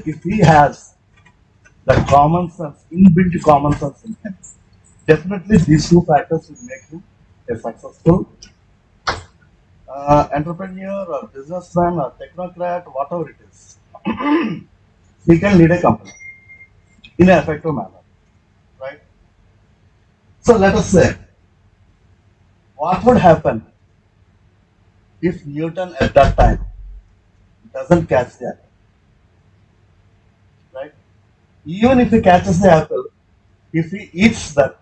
If he has the common sense, inbuilt common sense in him, definitely these two factors will make him a successful entrepreneur or businessman or technocrat, whatever it is. He can lead a company in an effective manner, right? So let us say, what would happen if Newton at that time doesn't catch the apple, right? Even if he catches the apple, if he eats that,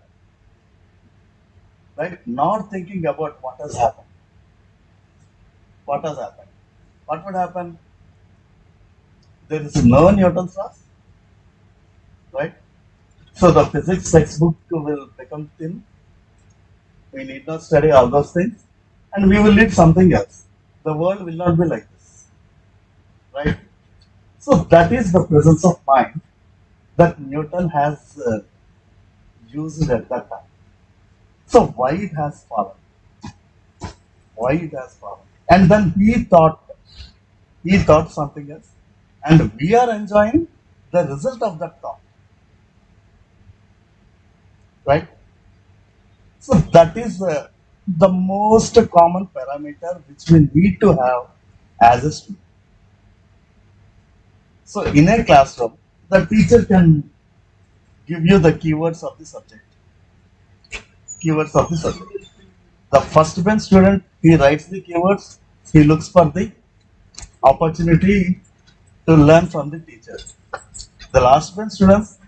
right, not thinking about what has happened, what would happen? There is no Newton's laws, right? So the physics textbook will become thin. We need not study all those things, and we will need something else. The world will not be like this, right? So that is the presence of mind that Newton has used at that time. So why it has fallen? Why it has fallen? And then he thought something else, and we are enjoying the result of that thought, right? So that is the most common parameter which we need to have as a student. So in a classroom, the teacher can give you the keywords of the subject. Keywords of the subject. The first bench student, he writes the keywords, he looks for the opportunity to learn from the teacher. The last bench students,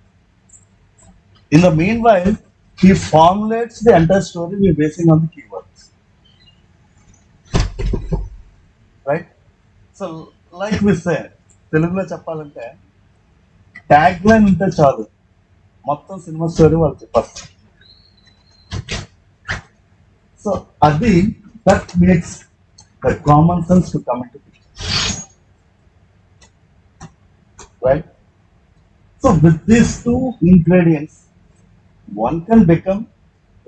in the meanwhile, he formulates the entire story basing on the keywords, right? So, like we said, తెలుగులో చెప్పాలంటే tag line ఉంటే చాలు మొత్తం cinema story వాళ్ళు చెప్పారు. So అది that makes the common sense to come into picture, right? So with these two ingredients one can become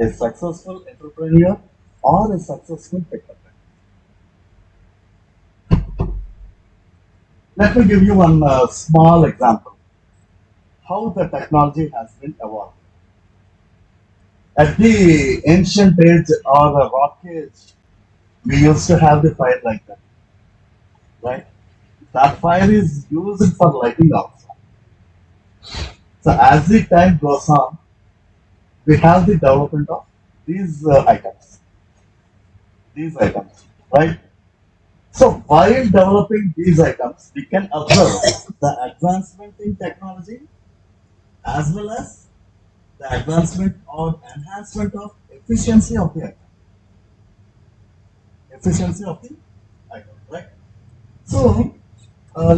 a successful entrepreneur or a successful technocrat. Let me give you one small example how the technology has been evolved. At the ancient age or the rock age, we used to have the fire like that, right? That fire is used for lighting also. So as the time goes on, we have the development of these items, right? So while developing these items, we can observe the advancement in technology as well as the advancement or enhancement of efficiency of the item. Efficiency of the item, right? So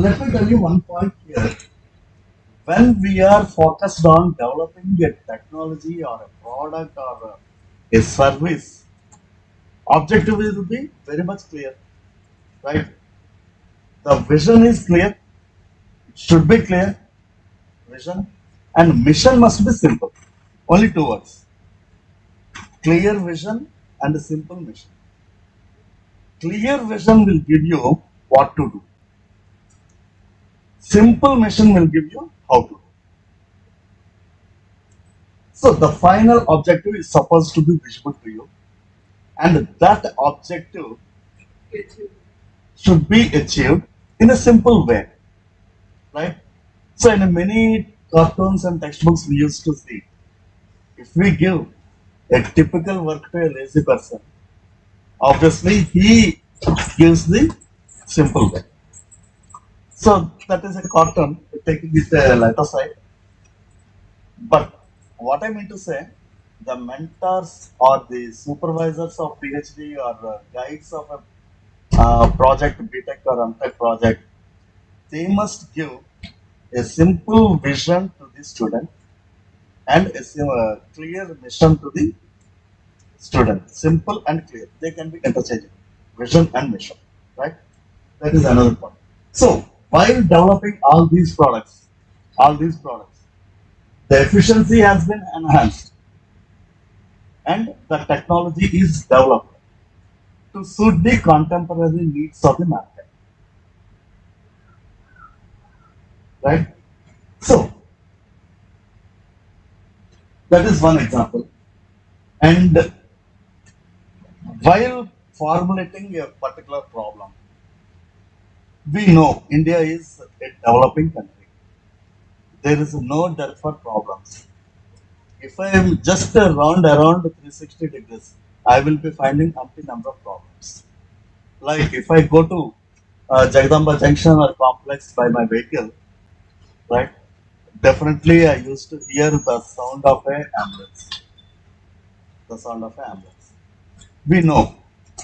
let me tell you one point here. When we are focused on developing a technology or a product or a service, objective will be very much clear, right? The vision is clear, it should be clear, vision, and mission must be simple. Only two words: clear vision and a simple mission. Clear vision will give you what to do. Simple mission will give you how to do. So the final objective is supposed to be visible to you, and that objective should be achieved in a simple way, right? So in many cartoons and textbooks we used to see, if we give a typical work to a lazy person, obviously he gives the simple way. So that is a cartoon, taking it a lighter side. But what I mean to say, the mentors or the supervisors of PhD or guides of a project, BTech or MTech project, they must give a simple vision to the student and a clear mission to the student. Simple and clear. They can be interchangeable. Vision and mission, right? That is another point. So while developing all these products, the efficiency has been enhanced and the technology is developed to suit the contemporary needs of the market. right? So that is one example. And while formulating a particular problem, we know India is a developing country. There is no dearth for problems. If I am just around 360 degrees, I will be finding umpty number of problems. Like if I go to Jagdamba Junction or complex by my vehicle, right? Definitely, I used to hear the sound of a ambulance. The sound of an ambulance. We know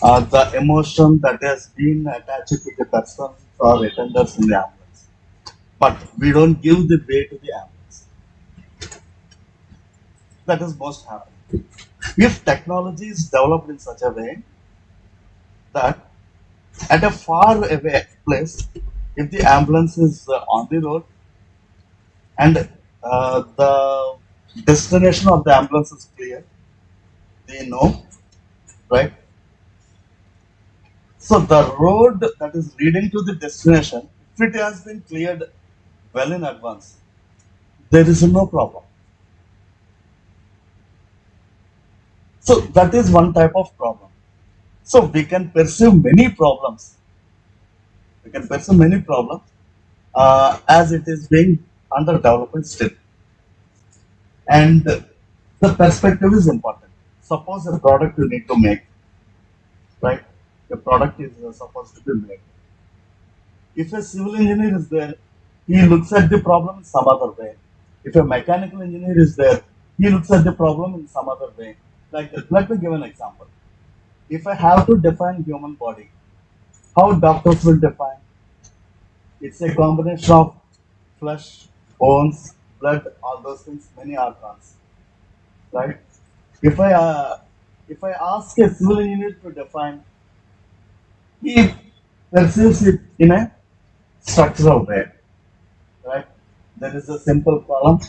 the emotion that has been attached to the person or attenders in the ambulance, but we don't give the way to the ambulance. That is most happening. If technology is developed in such a way that at a far away place, if the ambulance is on the road and the destination of the ambulance is clear, they know, right? So the road that is leading to the destination, if it has been cleared well in advance, there is no problem. So that is one type of problem. So we can perceive many problems. We can perceive many problems as it is being under development still. And the perspective is important. Suppose a product you need to make, right? The product is supposed to be made. If a civil engineer is there, he looks at the problem in some other way. If a mechanical engineer is there, he looks at the problem in some other way. Like, let me give an example. If I have to define human body, how doctors will define? It's a combination of flesh, bones, blood, all those things, many organs, right? If I uh, if I ask a civil engineer to define, he perceives it in a structural way, right? There is a simple column.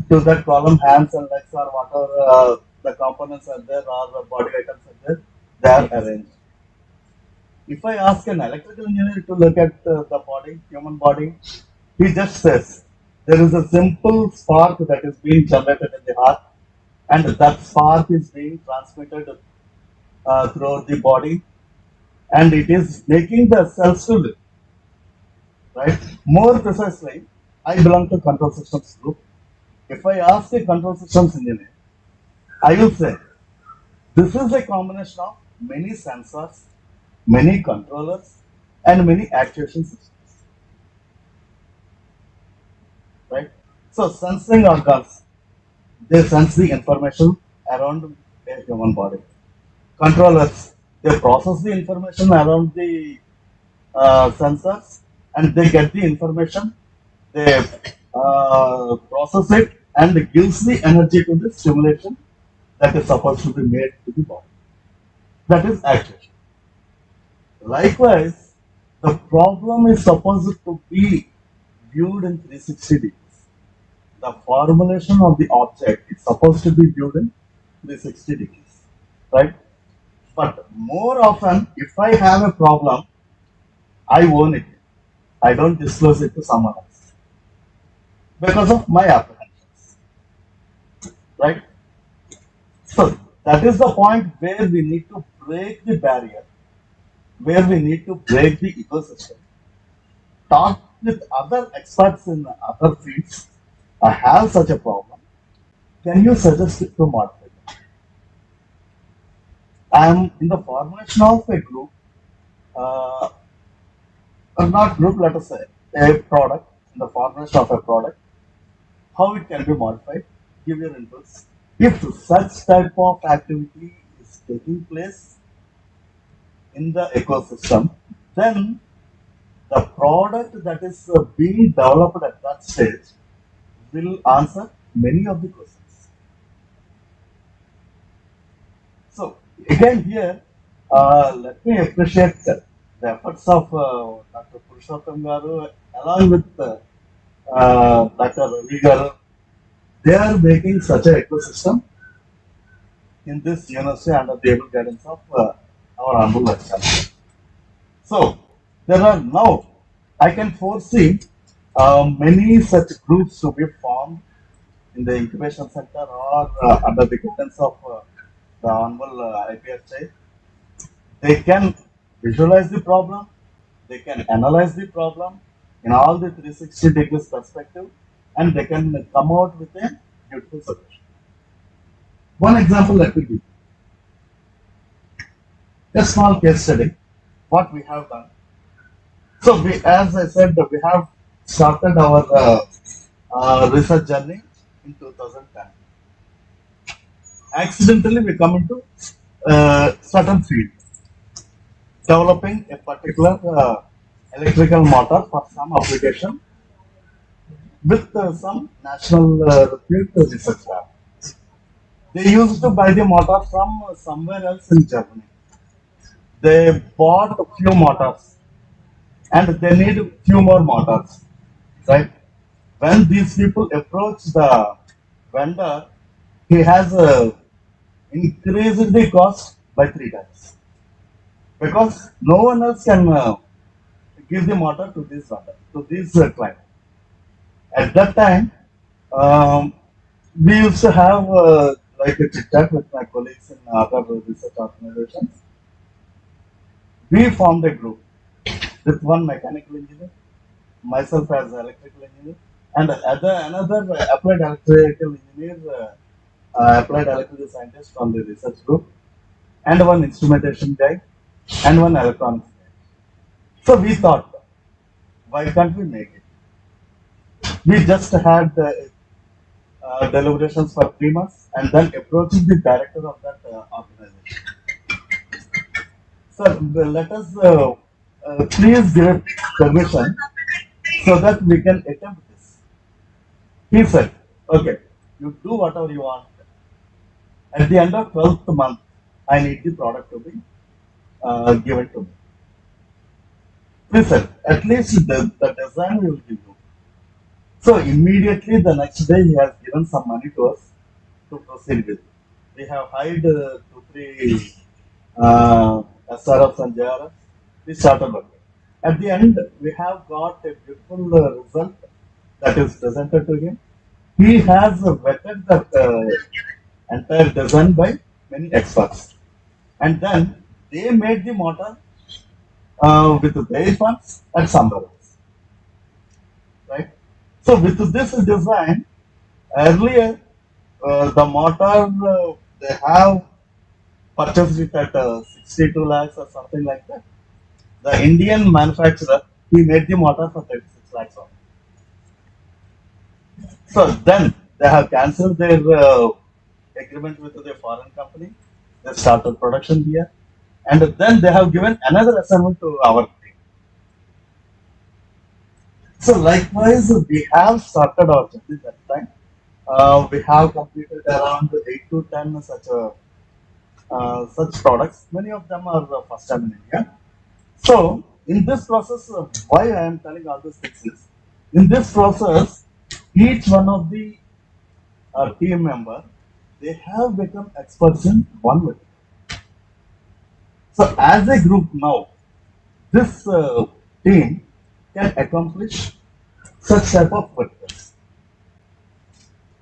To that column, hands and legs or whatever the components are there or the body items are there, they are arranged. If I ask an electrical engineer to look at the body, human body, he just says there is a simple spark that is being generated in the heart, and that spark is being transmitted throughout the body, and it is making the cells to live. Right? More precisely, I belong to control systems group. If I ask a control systems engineer, I will say this is a combination of many sensors, many controllers, and many actuation systems. Right? So sensing organs, they sense the information around a human body. Controllers, they process the information around the sensors and they get the information, they process it and gives the energy to the stimulation that is supposed to be made to the body. That is actuation. Likewise, the problem is supposed to be viewed in 360 degrees. The formulation of the object is supposed to be viewed in 360 degrees, right? But more often, if I have a problem, I own it. I don't disclose it to someone else because of my apprehensions, right? So that is the point where we need to break the barrier, where we need to break the ecosystem. Talk with other experts in other fields. I have such a problem. Can you suggest it to modify it? I am in the formation of a group, uh, or not group, let us say, a product, in the formation of a product, how it can be modified, give your inputs. If such type of activity is taking place in the ecosystem, then the product that is being developed at that stage will answer many of the questions. So again here, let me appreciate the efforts of Dr. Purushottam Garu along with Dr. Ravi Garu. They are making such an ecosystem in this university under the able guidance of our honorable Vice Chancellor. So there are now I can foresee Many such groups to be formed in the incubation center or under the guidance of the Honorable IPFJ. They can visualize the problem, they can analyze the problem in all the 360 degrees perspective, and they can come out with a beautiful solution. One example let me give a small case study. What we have done. So we, as I said, we have started our research journey in 2010. Accidentally, we come into certain field, developing a particular electrical motor for some application with some national reputed research lab. They used to buy the motor from somewhere else in Germany. They bought a few motors and they need few more motors, right? When these people approach the vendor, he has increased the cost by 3 times because no one else can give the motor to this vendor, to this client. At that time, um, we used to have like a chit chat with my colleagues in other research organizations. We formed a group with one mechanical engineer, myself as electrical engineer, and another applied electrical engineer, applied electrical scientist from the research group, and one instrumentation guy, and one electronics guy. So we thought, why can't we make it? We just had deliberations for 3 months, and then approached the director of that organization. Sir, let us please give permission so that we can attempt this. He said, okay, you do whatever you want. At the end of 12th month, I need the product to be given to me. He said, at least the design we will give you. So immediately the next day he has given some money to us to proceed with. We have hired 2, 3 SRFs and JRFs. We started working. At the end, we have got a beautiful result that is presented to him. He has vetted that entire design by many experts. And then they made the motor with their funds and somewhere else. Right? So with this design, earlier the motor they have purchased it at 62 lakhs or something like that. The Indian manufacturer, he made the motor for 36 lakhs only. So then they have cancelled their agreement with the foreign company. They started production here, and then they have given another assignment to our team. So likewise, we have started our journey that time. We have completed around 8 to 10 such products. Many of them are first time in India. So in this process, why I am telling all these things is, in this process, each one of the team member, they have become experts in one way. So as a group now, this team can accomplish such type of verticals,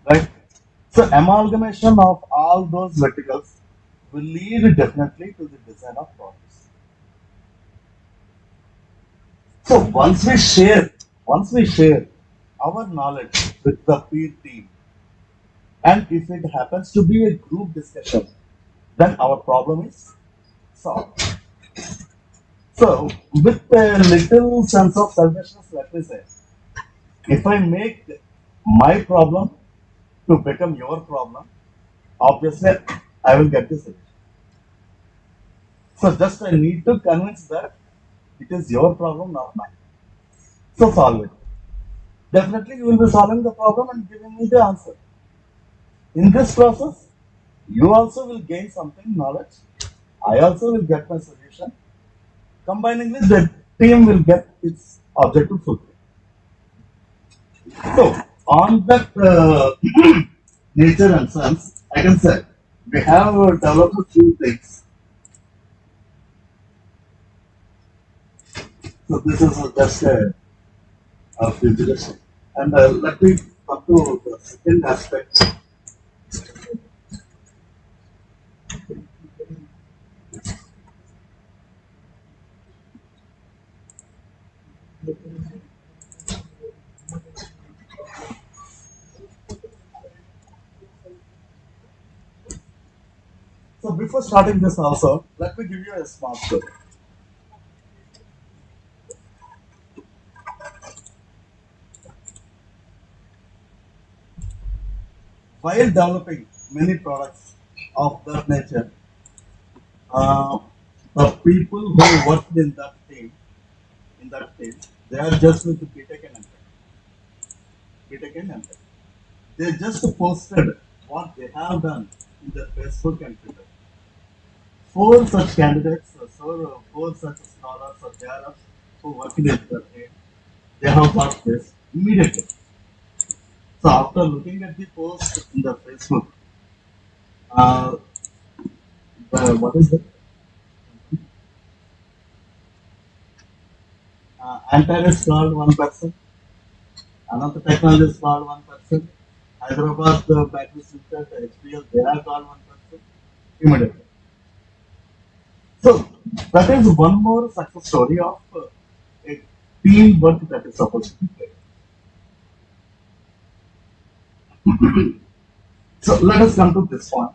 right? So amalgamation of all those verticals will lead definitely to the design of products. So once we share our knowledge with the peer team, and if it happens to be a group discussion, then our problem is solved. So with a little sense of selfishness, let me say, if I make my problem to become your problem, obviously I will get the solution. So just I need to convince that it is your problem, not mine. So solve it. Definitely you will be solving the problem and giving me the answer. In this process, you also will gain something knowledge. I also will get my solution. Combiningly, the team will get its objective fulfilled. So on that nature and sense, I can say we have developed a few things. So this is just a futuristic. And let me come to the second aspect. So before starting this also, let me give you a small story. While developing many products of that nature, uh, the people who work in that team, they are just with BTech and MTech, BTech and MTech. They just posted what they have done in their Facebook and Twitter. Four such candidates, four such scholars or JRFs who work in the team, they have got this immediately. So after looking at the post in the Facebook, uh, what is it? Antares called one person, another technologist called one person, Hyderabad battery center, HPL, they are called one person immediately. So that is one more success story of a teamwork that is supposed to be played. So let us come to this one.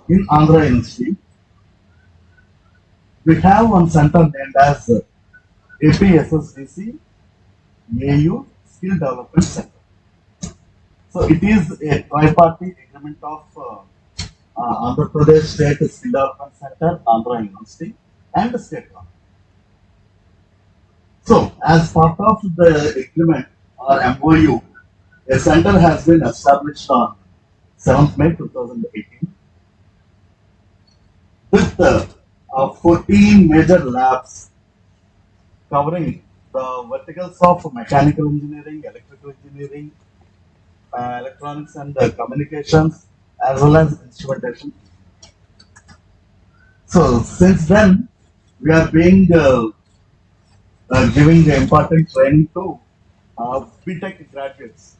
In Andhra University, we have one center named as APSSDC AU Skill Development Center. So it is a tripartite agreement of Andhra Pradesh State Skill Development Center, Andhra University, and the state government. So as part of the agreement or MOU, a center has been established on 7th May 2018 with 14 major labs covering the verticals of mechanical engineering, electrical engineering, electronics and communications, as well as instrumentation. So since then, we are being giving the important training to BTech graduates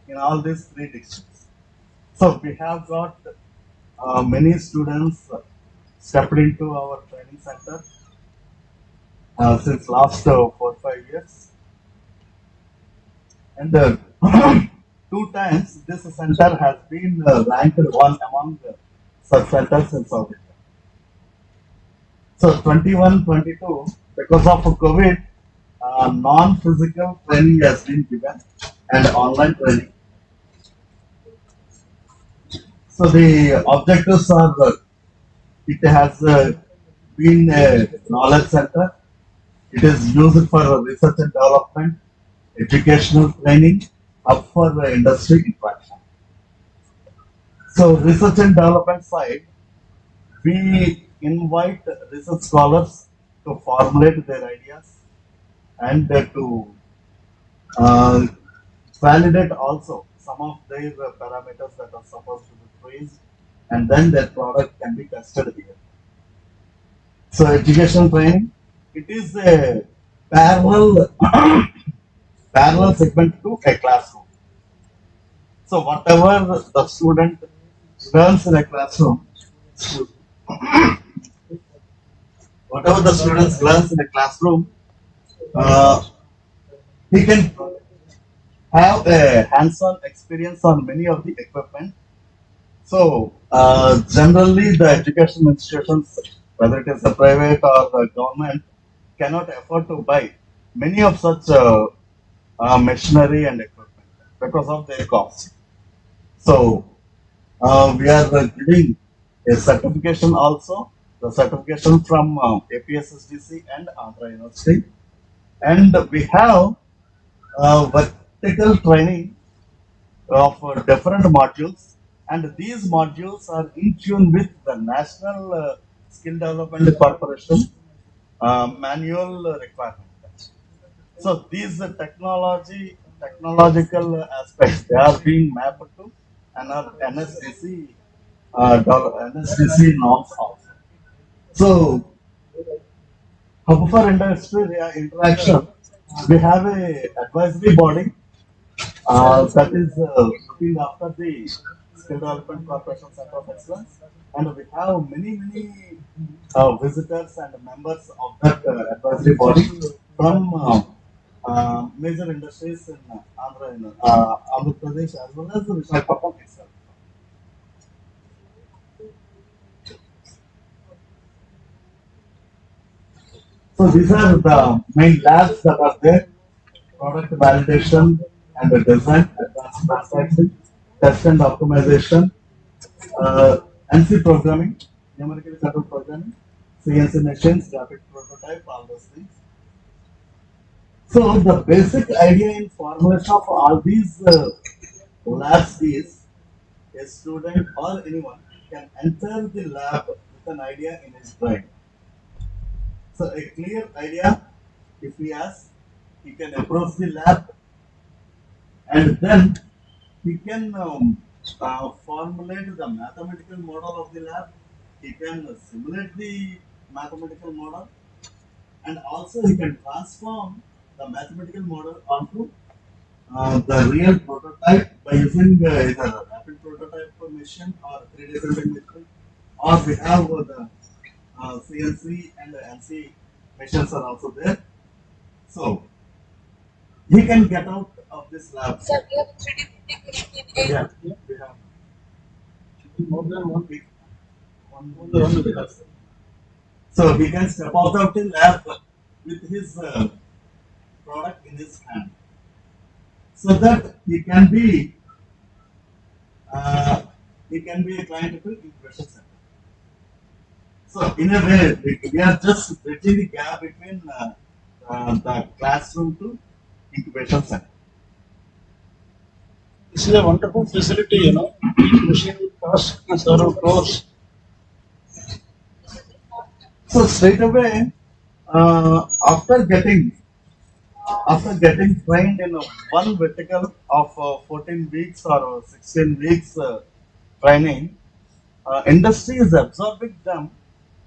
in all these three districts. So we have got many students stepped into our training center since last 4 5 years, and two times this center has been ranked one among the such centers in South India. So 21, 22, because of COVID, non-physical training has been given and online training. So the objectives are it has been a knowledge center. It is used for research and development, educational training, up for industry interaction. So research and development side, we invite research scholars to formulate their ideas and to uh, validate also some of their parameters that are supposed to be praised, and then their product can be tested here. So education training, it is a parallel parallel segment to a classroom. So whatever the student learns in a classroom, whatever the students learns in a classroom, uh, he can have a hands-on experience on many of the equipment. So generally, the education institutions, whether it is a private or the government, cannot afford to buy many of such machinery and equipment because of their cost. So we are giving a certification also, the certification from APSSDC and Andhra University, and we have vertical training of different modules, and these modules are in tune with the National Skill Development Corporation manual requirement. So these technological aspects, they are being mapped to NSDC NSDC norms also. So hub for industry interaction, We have a advisory body that is looking after the skill development corporation center of excellence, and we have many visitors and members of that advisory body from major industries in Andhra Pradesh as well as Visakhapatnam itself. So these are the main labs that are there: product validation and the design, advanced manufacturing, test and optimization, NC programming, numerically controlled programming, CNC machines, rapid prototype, all those things. So the basic idea in formulation of all these labs is a student or anyone can enter the lab with an idea in his brain. So a clear idea, if he has, he can approach the lab and then he can formulate the mathematical model of the lab. He can simulate the mathematical model, and also he can transform the mathematical model onto the real prototype by using either a rapid prototype machine or 3D printing machine, or we have the CNC and NC machines are also there. So he can get out of this lab. Sir, we have 3D printing machine in A. Yeah, we have more than one week. One week. So he can step out of the lab with his product in his hand, so that uh, he can be a client to incubation center. So in a way, we are just bridging the gap between the classroom to incubation center. This is a wonderful facility, you know. Each machine will cost several crores. So straight away, uh, after getting trained in one vertical of 14 weeks or 16 weeks training, industry is absorbing them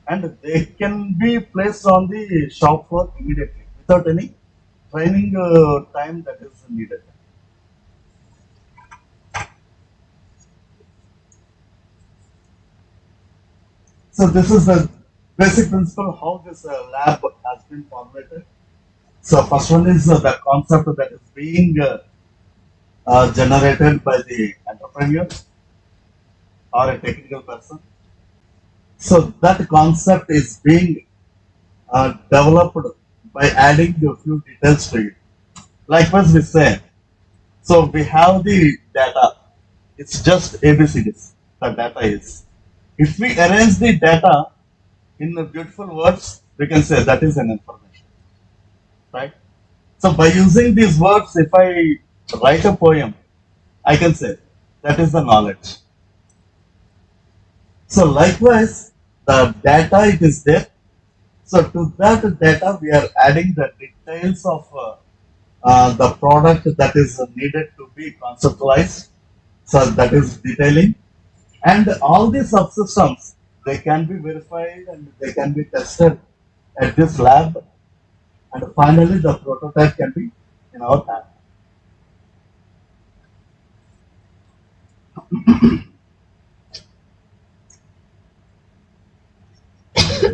and they can be placed on the shop floor immediately without any training time that is needed. So this is the basic principle how this lab has been formulated. So first one is the concept that is being generated by the entrepreneur or a technical person. So that concept is being developed by adding a few details to it. Likewise, we say, so we have the data. It's just ABCDs. The data is. If we arrange the data in the beautiful words, we can say that is an information, right? So by using these words, if I write a poem, I can say that is the knowledge. So likewise, the data it is there. So to that data, we are adding the details of the product that is needed to be conceptualized. So that is detailing, and all these subsystems they can be verified and they can be tested at this lab, and finally the prototype can be in our hand.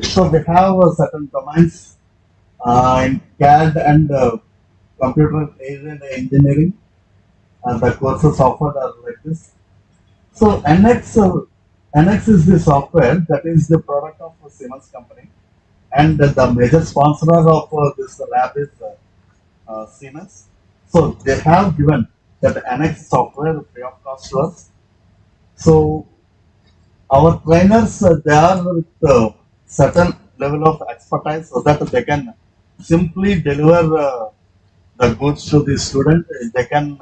So we have certain domains in CAD and computer aided engineering, and the courses offered are like this. So NX is the software that is the product of Siemens company, and the major sponsor of this lab is Siemens. So they have given that NX software free of cost to us. So our trainers they are with certain level of expertise so that they can simply deliver the goods to the student. They can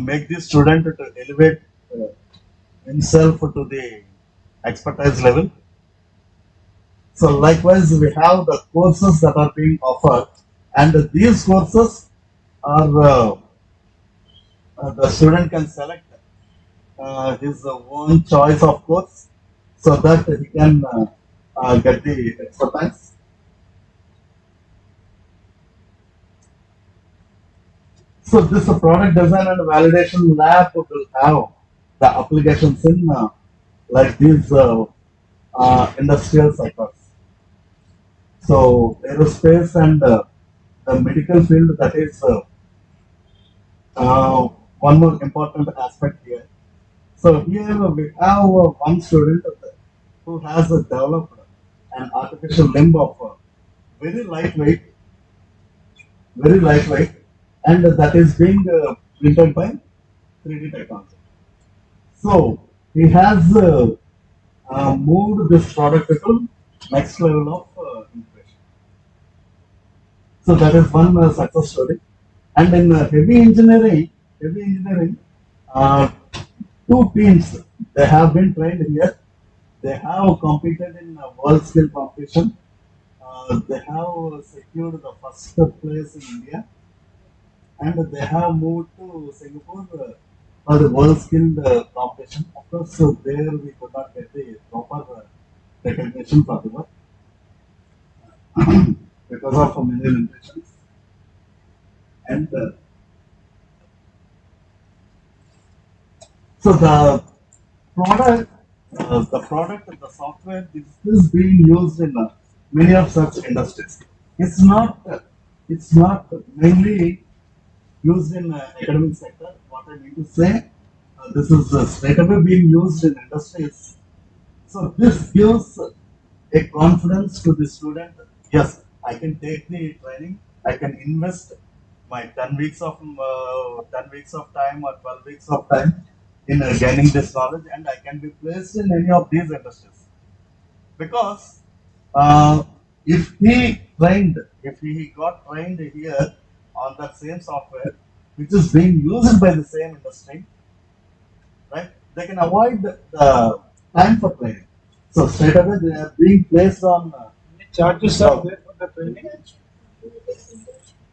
make the student to elevate himself to the expertise level. So likewise, we have the courses that are being offered, and these courses are the student can select his own choice of course, so that he can get the expertise. So this product design and validation lab will have the applications in like these industrial sectors. So aerospace and the medical field, that is uh, one more important aspect here. So here we have one student who has developed an artificial limb of very lightweight, very lightweight, and that is being printed by 3D technology. So he has moved this product to next level of integration. So that is one success story. And in heavy engineering, uh, two teams they have been trained here. They have competed in a world skill competition. They have secured the first place in India, and they have moved to Singapore for the world skill competition. Of course, there we could not get the proper recognition for the work because of many limitations. And so product, the software, this is being used in many of such industries. It's not, it's not mainly used in academic sector. What I mean to say, this is straight away being used in industries. So this gives a confidence to the student. Yes, I can take the training. I can invest my 10 weeks of time or 12 weeks of time in gaining this knowledge, and I can be placed in any of these industries. Because uh, if he got trained here on that same software, which is being used by the same industry, right? They can avoid the time for training. So straight away they are being placed on. Charges are there for the training.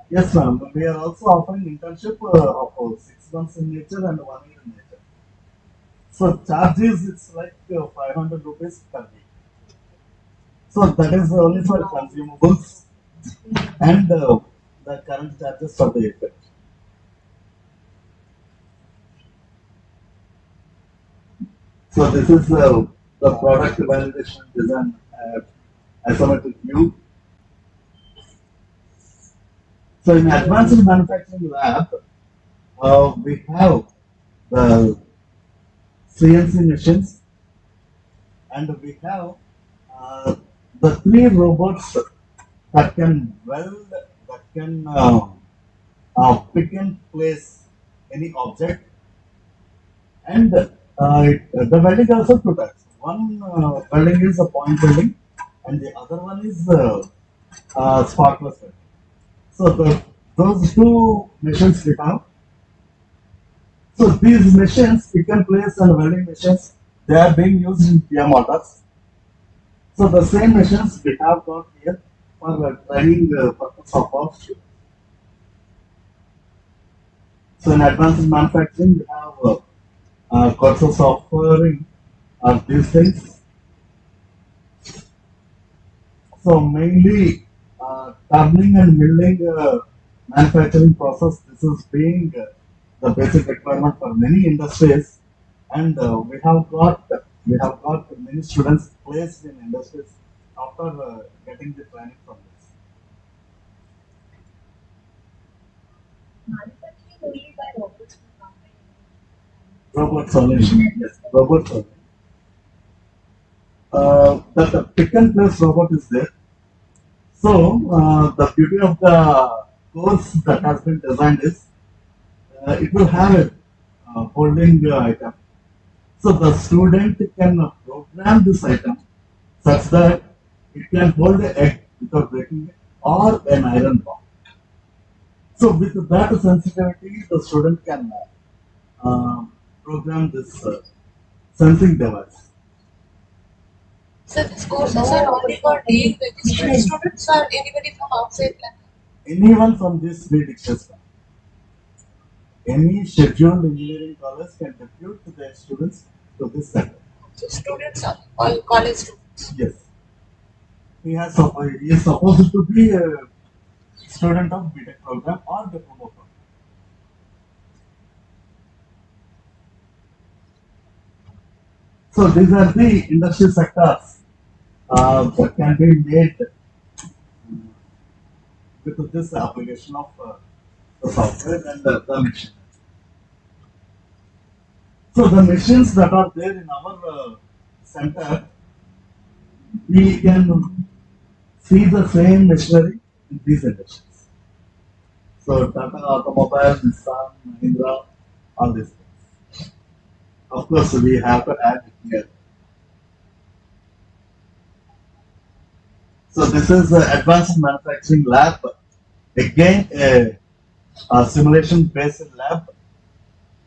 Yes, ma'am. We are also offering internship of 6 months in nature and 1 year in nature. So charges it's like 500 rupees per week. So that is only for consumables and the current charges for the equipment. So this is the product validation design isometric view. So in advanced manufacturing lab, we have the CNC machines and we have uh, the three robots that can weld, that can pick and place any object, and the welding also two types. One welding is a point welding, and the other one is sparkless welding. So those two machines we have. So these machines, pick and place and welding machines, they are being used in Kia Motors. So the same machines we have got here for training purpose of our students. So in advanced manufacturing, we have courses offering these things. So mainly turning and milling manufacturing process. This is being the basic requirement for many industries, and we have got many students placed in industries after getting the training from this. Manufacturing only by robots will come Robots only. Yes, robots only. The pick and place robot is there. So the beauty of the course that has been designed is it will have a holding item. So the student can program this item such that it can hold an egg without breaking it or an iron bar. So with that sensitivity, the student can program this sensing device. So these courses are only for dean registered students or anybody from outside London? Anyone from these three dictates, any scheduled engineering college can depute their students to this center. So students are all college students. Yes, he is supposed to be a student of BTech program or diploma program. So these are the industry sectors that can be made with this application of the software and the machine. So the machines that are there in our center, we can see the same machinery in these industries. So Tata Automobile, Nissan, Mahindra, all these things. Of course, we have to add it here. So this is the advanced manufacturing lab. Again, a simulation-based lab.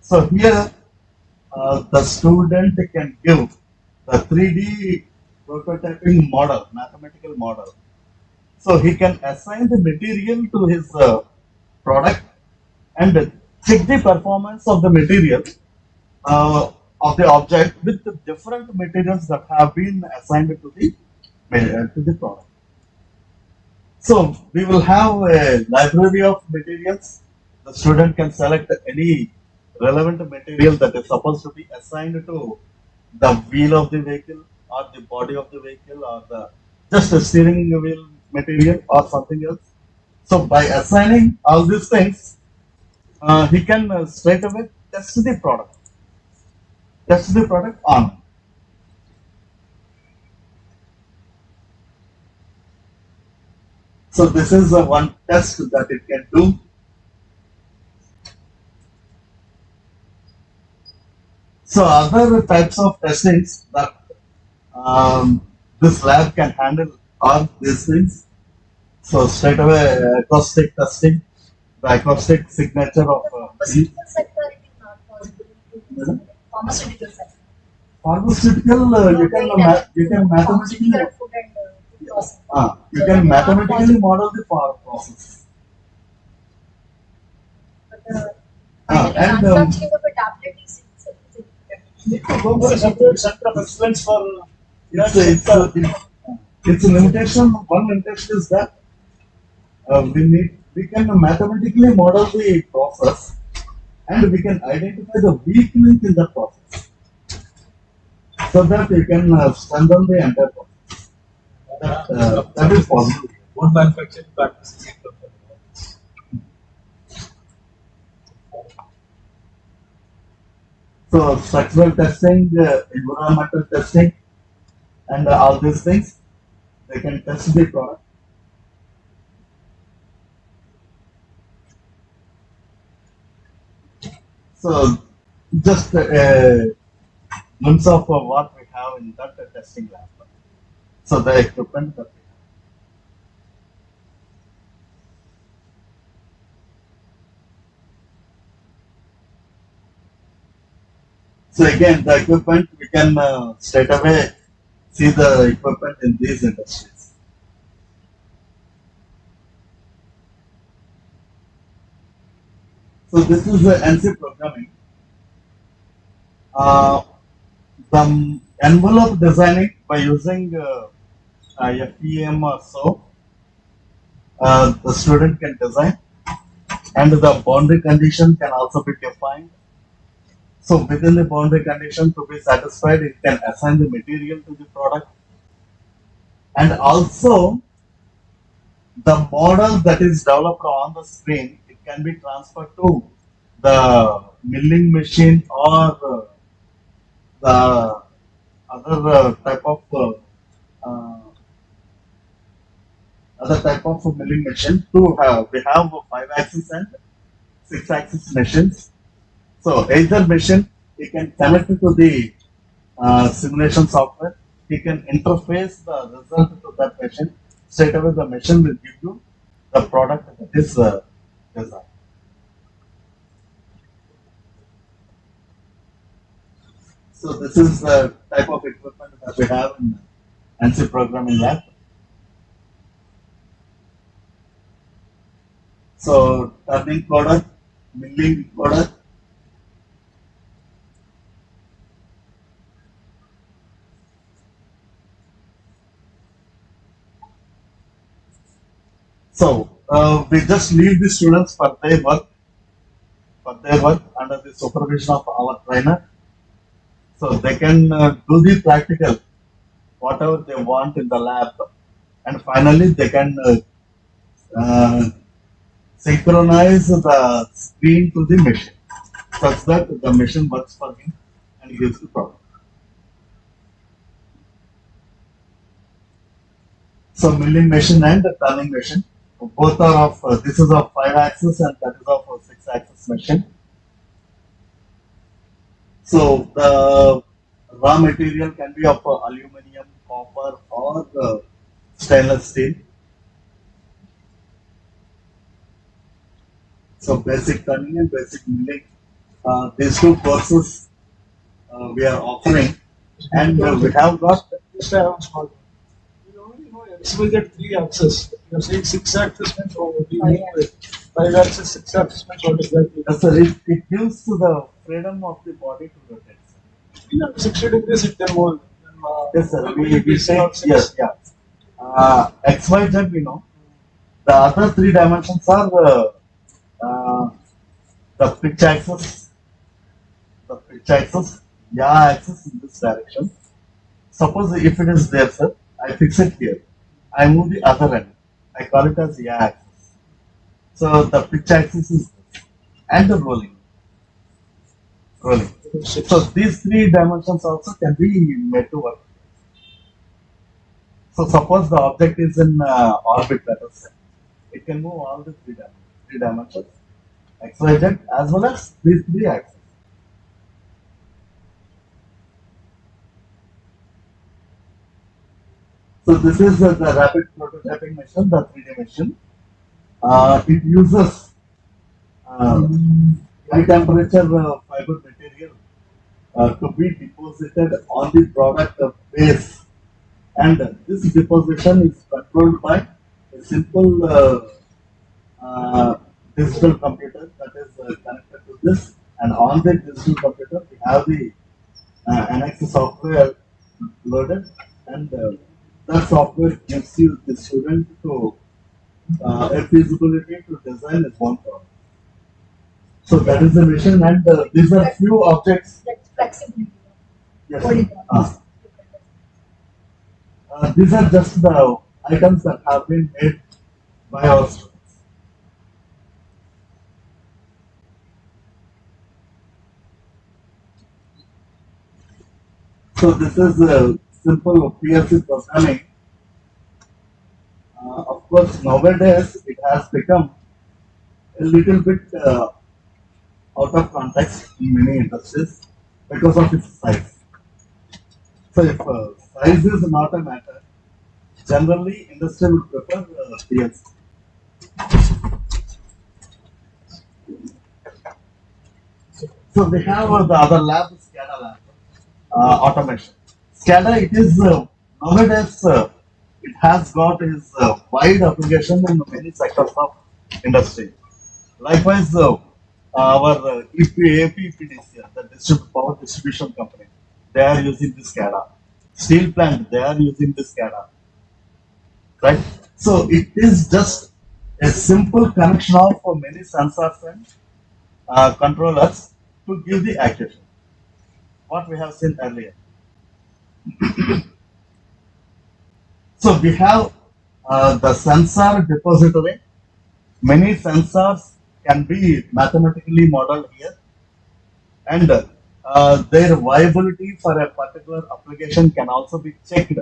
So here, the student can give the 3D prototyping model, mathematical model. So he can assign the material to his product and check the performance of the material of the object with the different materials that have been assigned to the product. So we will have a library of materials. The student can select any relevant material that is supposed to be assigned to the wheel of the vehicle or the body of the vehicle or the just a steering wheel material or something else. So by assigning all these things, he can straight away test the product on. So this is one test that it can do. So other types of testings that this lab can handle are these things. So straight away acoustic testing, the acoustic signature of Pharmaceutical sector, it is not possible to do. Pharmaceutical sector. pharmaceutical. You can mathematically Pharmaceutical food and food processing. you So can that is not mathematically possible. model the process. But And manufacturing of a tablet is Need to go for a separate center of excellence for that it's sector. it's a limitation. One limitation is that we can mathematically model the process and we can identify the weak link in the process so that you can strengthen the entire process. That is possible. One manufacturing practice. So structural testing, environmental testing, and all these things, they can test the product. So just a glimpse of what we have in that testing lab. So the equipment that we have. So again, the equipment we can straight away see the equipment in these industries. So this is the NC programming. The envelope designing by using FEM or so, the student can design, and the boundary condition can also be defined. So within the boundary condition to be satisfied, it can assign the material to the product, and also the model that is developed on the screen, it can be transferred to the milling machine or the other uh, milling machine. We have 5-axis and 6-axis machines. So either machine, he can connect it to the simulation software. He can interface the result to that machine. Straight away, the machine will give you the product that is designed. So this is the type of equipment that we have in ANSI programming lab. So turning coder, milling coder. So we just leave the students for their work under the supervision of our trainer. So they can do the practical, whatever they want in the lab, and finally they can uh, synchronize the screen to the machine such that the machine works for him and gives the product. So milling machine and the turning machine, both are of this is of 5 axis and that is of a 6 axis machine. So the raw material can be of aluminum, copper, or stainless steel. So basic turning and basic milling. These two courses we are offering, and we have got. Just I have a small one. You only know XYZ 3 axis. You're saying 6 axis means what do you mean by 5 axis, 6 axis means what exactly? Yes, sir. It gives to the freedom of the body to rotate. You know, 60 degrees it can move. Yes, sir. Maybe We say take, yes, yeah. X, Y, Z, we know. The other 3 dimensions are uh, the pitch axis, yeah axis in this direction. Suppose if it is there, sir, I fix it here. I move the other end. I call it as yeah axis. So the pitch axis is this, and the rolling. So these 3 dimensions also can be made to work. So suppose the object is in orbit, let us say, it can move all the 3 dimensions, x, y, z, as well as these 3 axes. So this is the rapid prototyping machine, the 3D machine. It uses high temperature fiber material to be deposited on the product base, and this deposition is controlled by a simple digital computer that is connected to this, and on the digital computer we have the NX software loaded, and that software gives you the student to a feasibility to design his own product. So that is the mission, and these are few objects. That's flexibility. Yes. Polygons. These are just the items that have been made by our students. So this is simple PLC programming. Of course, nowadays it has become a little bit out of context in many industries because of its size. So if size is not a matter, generally industry would prefer PLC. So we have the other lab, SCADA lab, automation. SCADA, it is nowadays it has got its wide application in many sectors of industry. Likewise, our APPDCL, the power distribution company, they are using this SCADA. Steel plant, they are using this SCADA, right? So it is just a simple connection of many sensors and controllers to give the actuation. What we have seen earlier. So we have the sensor depository. Many sensors can be mathematically modeled here, and their viability for a particular application can also be checked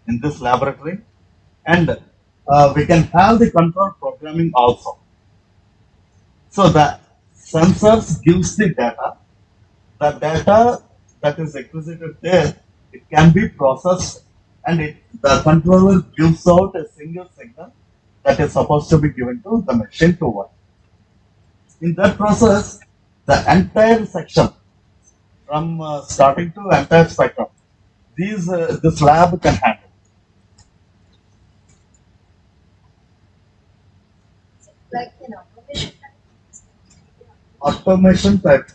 in this laboratory, and we can have the control programming also. So the sensors gives the data that is acquisited there, it can be processed, and the controller gives out a single signal that is supposed to be given to the machine to work. In that process, the entire section from starting to entire spectrum, this lab can handle. Like in automation. Automation type.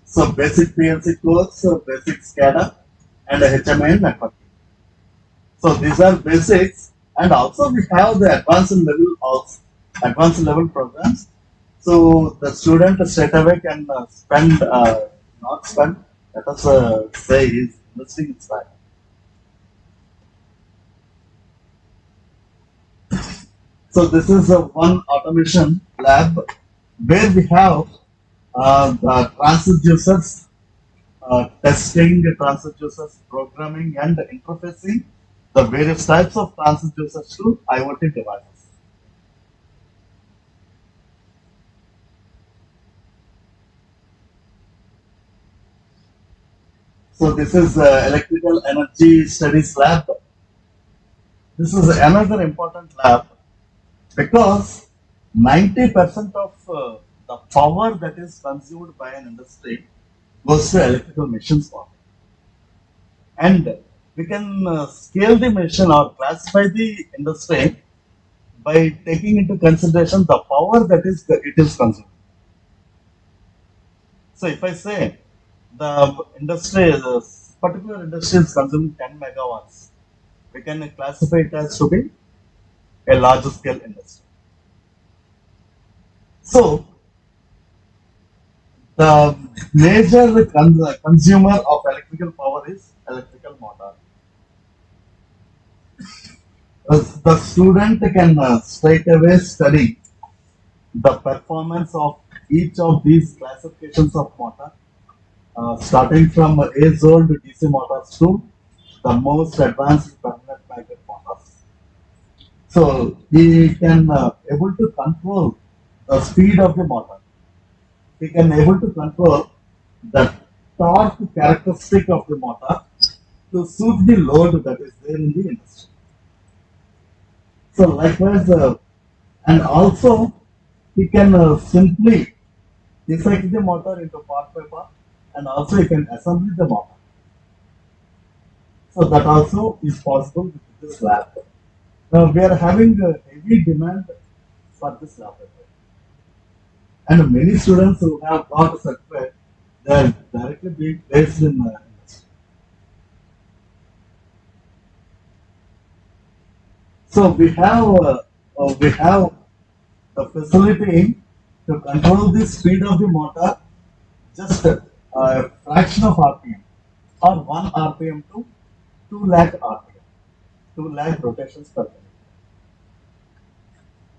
So basic PLC codes, basic SCADA, and HMI and networking. So these are basics, and also we have the advanced level programs. So the student straight away can not spend, let us say he's investing in time. So this is one automation lab where we have the transducers testing, transducers programming and interfacing the various types of transducers to IoT devices. So this is electrical energy studies lab. This is another important lab because 90% of the power that is consumed by an industry goes to electrical machines only. And we can scale the machine or classify the industry by taking into consideration the power that is it is consuming. So if I say the industry, the particular industry is consuming 10 megawatts, we can classify it as to be a large scale industry. So the major consumer of electrical power is electrical motor. The student can straight away study the performance of each of these classifications of motor, starting from age-old DC motors to the most advanced permanent magnet motors. So he can able to control the speed of the motor. He can able to control the torque characteristic of the motor to suit the load that is there in the industry. So likewise, and also he can simply dissect the motor into part by part, and also he can assemble the motor. So that also is possible with this lab. Now we are having a heavy demand for this laboratory. And many students who have got a certificate, they are directly being placed in industry. So we have the facility to control the speed of the motor just a fraction of RPM or 1 RPM to 2 lakh RPM, 2 lakh rotations per minute.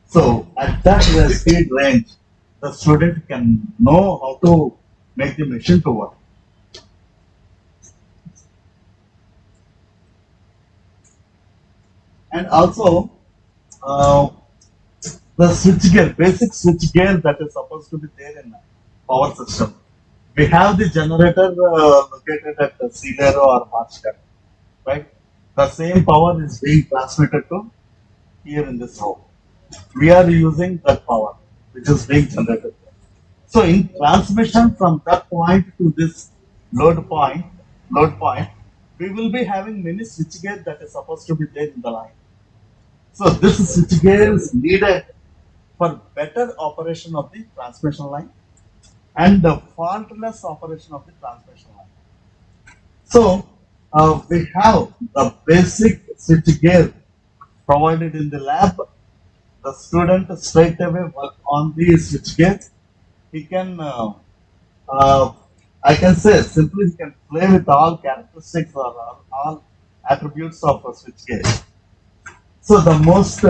So at that speed range, the student can know how to make the machine to work. And also, uh, the switch gear, basic switch gear that is supposed to be there in power system. We have the generator located at the Zero or Hotstep, right? The same power is being transmitted to here in this room. We are using that power which is being generated. So in transmission from that point to this load point, we will be having many switchgear that is supposed to be there in the line. So this switchgear is needed for better operation of the transmission line and the faultless operation of the transmission line. So we have the basic switchgear provided in the lab. The student straight away work on the switchgear. He can, I can say simply, he can play with all characteristics or all attributes of a switchgear. So the most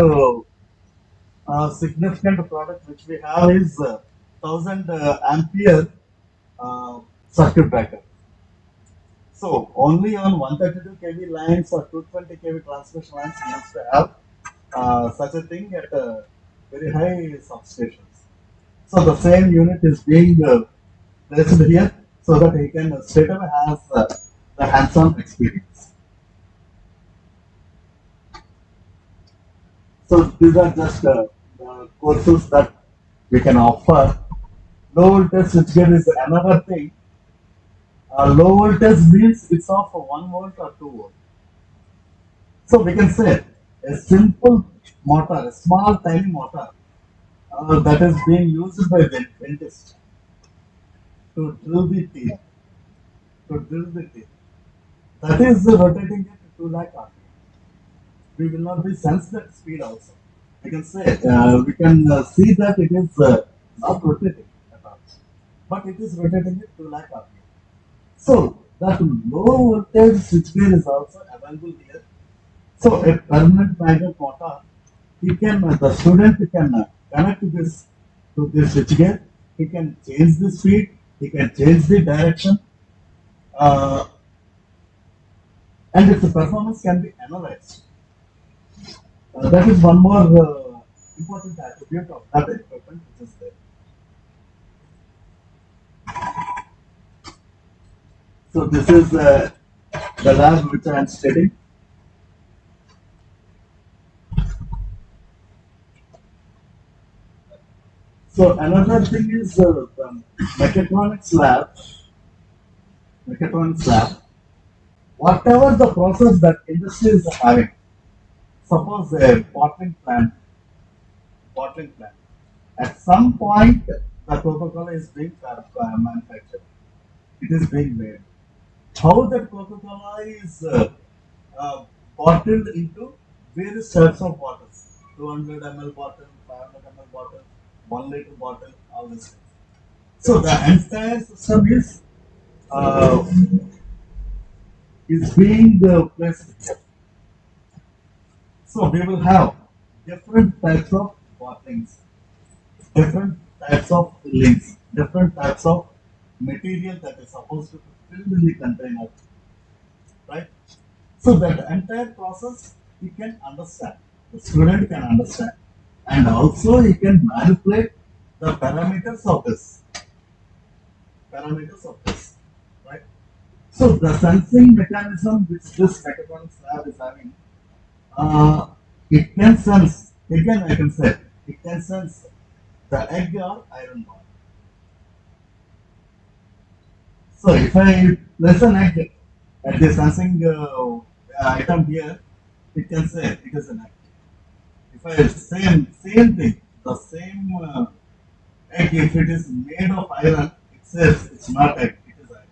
significant product which we have is 1000 ampere circuit breaker. So only on 132 kV lines or 220 kV transmission lines we used to have such a thing at very high substations. So the same unit is being placed here so that he can straight away has the hands-on experience. So these are just the courses that we can offer. Low voltage switchgear is another thing. Low voltage means it's of 1 volt or 2 volt. So we can say a simple motor, a small tiny motor that is being used by the dentist to drill the teeth. To drill the teeth. That is rotating at 2 lakh RPM. We will not be sense that speed also. We can say we can see that it is not rotating at all, but it is rotating at 2 lakh RPM. So that low voltage switchgear is also available here. So a permanent magnet motor, the student can connect to this switchgear. He can change the speed. He can change the direction, uh, and its performance can be analyzed. That is one more important attribute of that equipment which is there. So this is the lab which I am studying. So another thing is the mechatronics lab. Mechatronics lab. Whatever the process that industry is having, suppose a bottling plant. At some point, the Coca-Cola is being manufactured. It is being made. How that Coca-Cola is bottled into various types of bottles, 200 ml bottle, 500 ml bottle, 1 liter bottle, all these things. So the entire system uh, is being placed here. So we will have different types of bottlings, different types of fillings, different types of material that is supposed to be filled in the container, right? So that entire process he can understand, the student can understand, and also he can manipulate the parameters of this, right? So the sensing mechanism which this mechatronics lab is having, it can sense, again I can say, it can sense the egg or iron bar. So if I place an egg at the sensing item here, it can say it is an egg. If I same thing, the same egg, if it is made of iron, it says it's not egg, it is iron.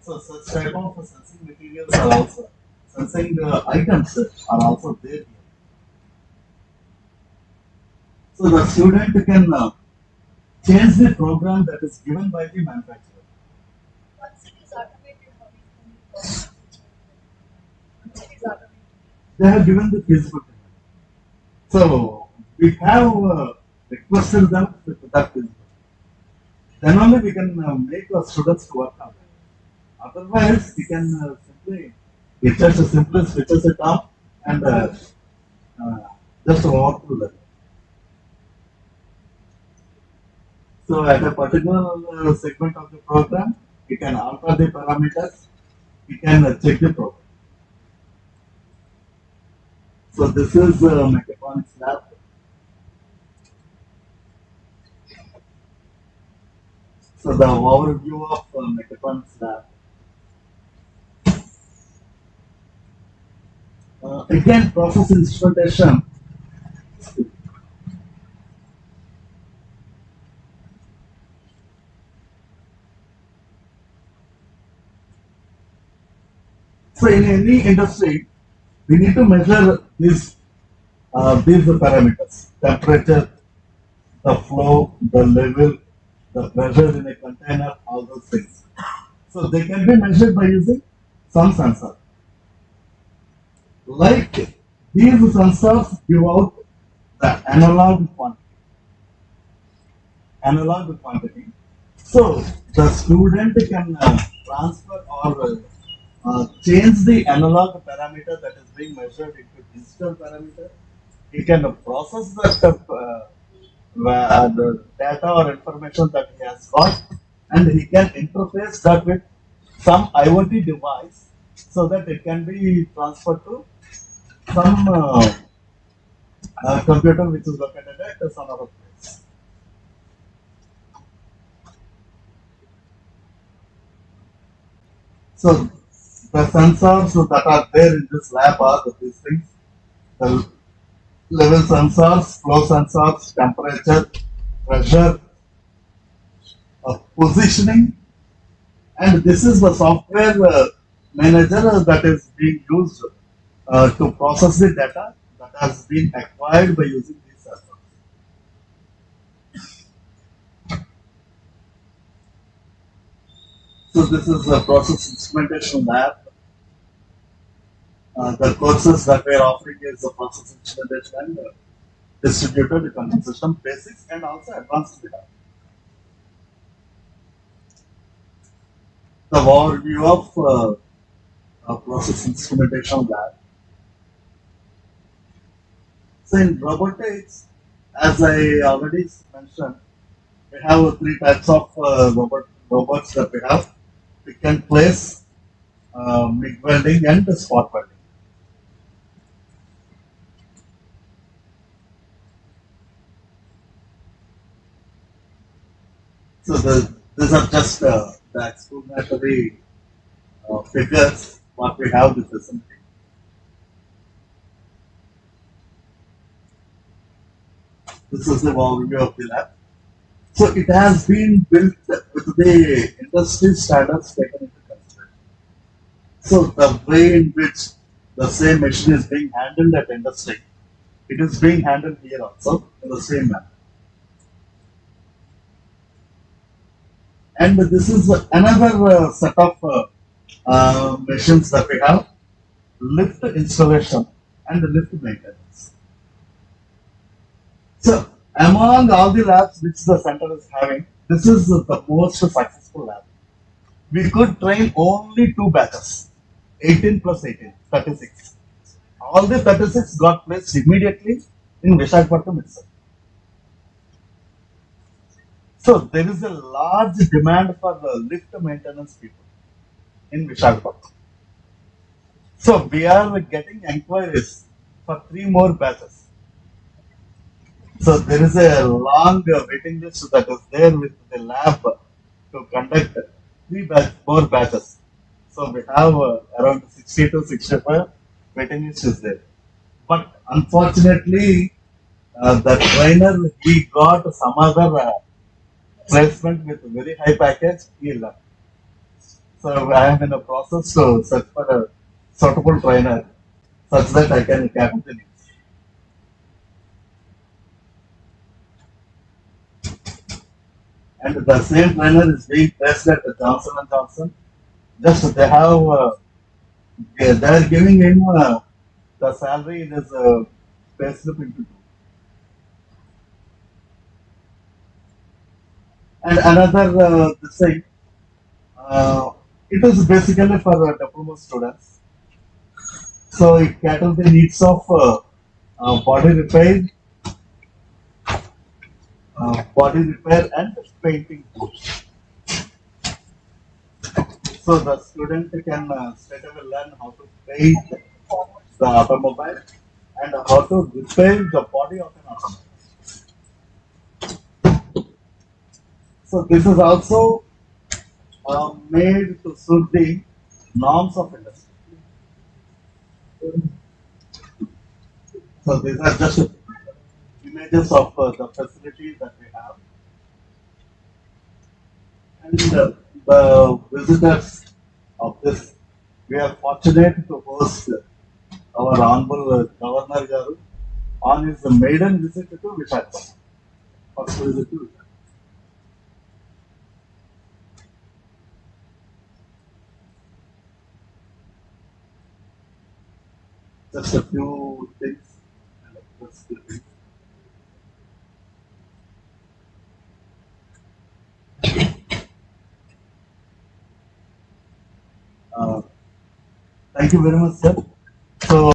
So such type of sensing materials are also sensing items are also there here. So the student can change the program that is given by the manufacturer. Once it is automated, how it can be processed? Once it is automated. They have given the feasibility. So we have requested them with that feasibility. Then only we can make our students to work on it. Otherwise, we can simply, it just simply switches it off and uh, just walk through that. So at a particular segment of the program, you can alter the parameters, you can check the program. So this is mechatronics lab. So the overview of mechatronics lab. Again, process instrumentation. So in any industry, we need to measure these parameters: temperature, the flow, the level, the pressure in a container, all those things. So they can be measured by using some sensor. Like these sensors give out the analog quantity. So the student can transfer or change the analog parameter that is being measured into digital parameter. He can process the data or information that he has got, and he can interface that with some IoT device so that it can be transferred to some computer which is located at some other place. So the sensors that are there in this lab are these things: the level sensors, flow sensors, temperature, pressure, positioning, and this is the software manager that is being used to process the data that has been acquired by using these sensors. So this is the process instrumentation lab. The courses that we are offering is the process instrumentation and distributed control system basics and also advanced data. The overview of process instrumentation lab. So in robotics, as I already mentioned, we have three types of robots that we have. We can place MIG welding and spot welding. So these are just the explanatory figures what we have with this. This is the overview of the lab. So it has been built with the industry standards taken into consideration. So the way in which the same machine is being handled at industry, it is being handled here also in the same manner. And this is another set of machines that we have: lift installation and lift maintenance. So among all the labs which the center is having, this is the most successful lab. We could train only two batches, 18 plus 18, 36. All the 36 got placed immediately in Visakhapatnam itself. So there is a large demand for the lift maintenance people in Visakhapatnam. So we are getting inquiries for three more batches. So there is a long waiting list that is there with the lab to conduct more batches. So we have around 60 to 65 waiting list is there. But unfortunately, the trainer he got some other placement with very high package. He left. So I am in a process to search for a suitable trainer such that I can capture the needs. And the same trainer is being placed at the Johnson and Johnson. Just they have they are giving him the salary in his payslip into two. And another this thing, uh, it is basically for diploma students. So it caters the needs of body repair, and painting course. So the student can straight away learn how to paint the automobile and how to repair the body of an automobile. So this is also made to suit the norms of industry. So these are just images of the facilities that we have. And the visitors of this, we are fortunate to host our Honorable Governor Garu on his maiden visit to Visakhapatnam. First visit to Visakhapatnam. Just a few things. Just a few things. Uh, Thank you very much, sir. So